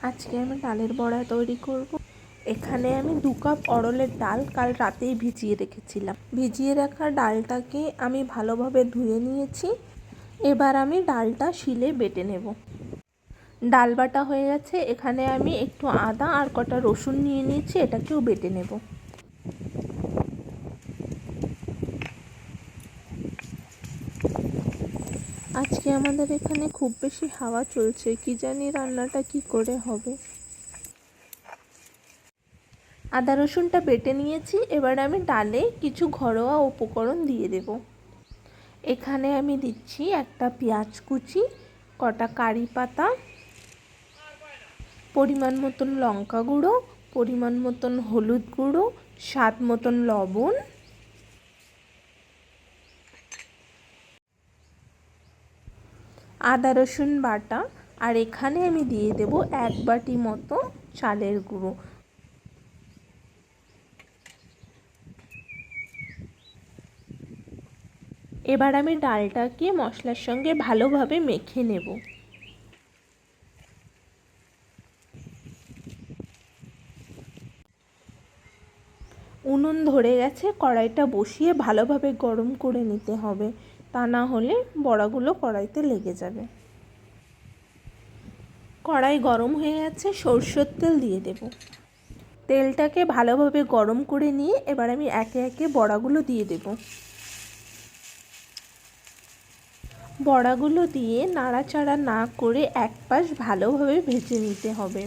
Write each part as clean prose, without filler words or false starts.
আজকে আমি ডালের বড়া তৈরি করব। এখানে আমি 2 কাপ অড়লের ডাল কাল রাতেই ভিজিয়ে রেখেছিলাম। ভিজিয়ে রাখা ডালটাকে আমি ভালোভাবে ধুয়ে নিয়েছি। এবার আমি ডালটা শিলে বেটে নেব। ডাল বাটা হয়ে গেছে। এখানে আমি একটু আদা আর কটা রসুন নিয়ে নিয়েছি, এটাকেও বেটে নেব। আজকে আমাদের এখানে খুব বেশি হাওয়া চলছে, কি জানি রান্নাটা কি করে হবে। আদা রসুনটা বেটে নিয়েছি। এবার আমি ডালে কিছু ঘরোয়া উপকরণ দিয়ে দেব। এখানে আমি দিচ্ছি একটা পেঁয়াজ কুচি, কটা কারি পাতা, পরিমাণ মতন লঙ্কা গুঁড়ো, পরিমাণ মতন হলুদ গুঁড়ো, স্বাদ মতন লবণ, আদা রসুন বাটা, আর এখানে আমি দিয়ে দেব 1 বাটি মতো চালের গুঁড়ো। এবার আমি ডালটাকে মশলার সঙ্গে ভালোভাবে মেখে নেব। উনুন ধরে গেছে, কড়াইটা বসিয়ে ভালোভাবে গরম করে নিতে হবে, তা না হলে বড়াগুলো কড়াইতে লেগে যাবে। কড়াই গরম হয়ে গেছে, সরষের তেল দিয়ে দেব। তেলটাকে ভালোভাবে গরম করে নিয়ে এবার আমি একে একে বড়াগুলো দিয়ে দেব। বড়াগুলো দিয়ে নাড়াচাড়া না করে এক পাশ ভালোভাবে ভেজে নিতে হবে।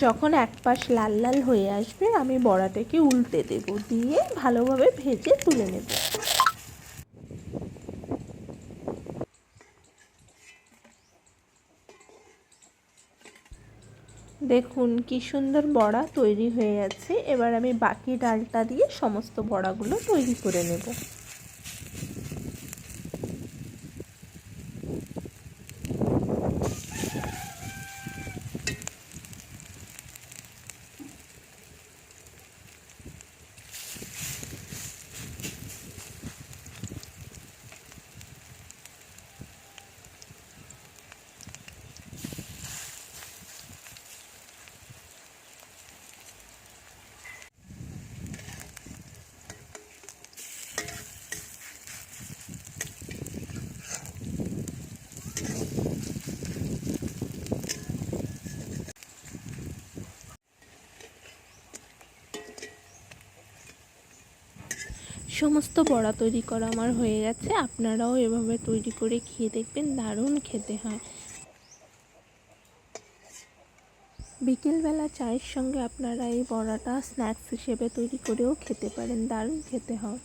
যখন এক পাশ লাল লাল হয়ে আসবে আমি বড়াটাকে উল্টে দেব, দিয়ে ভালোভাবে ভেজে তুলে নেব। দেখুন কি সুন্দর বড়া তৈরি হয়ে গেছে। এবার আমি বাকি ডালটা দিয়ে সমস্ত বড়াগুলো তৈরি করে নেব। সমস্ত বড়া তৈরি করা আমার হয়ে গেছে। আপনারাও এভাবে তৈরি করে খেয়ে দেখবেন, দারুণ খেতে হয়। বিকেলবেলা চায়ের সঙ্গে আপনারা এই বড়াটা স্ন্যাক্স হিসেবে তৈরি করেও খেতে পারেন, দারুণ খেতে হয়।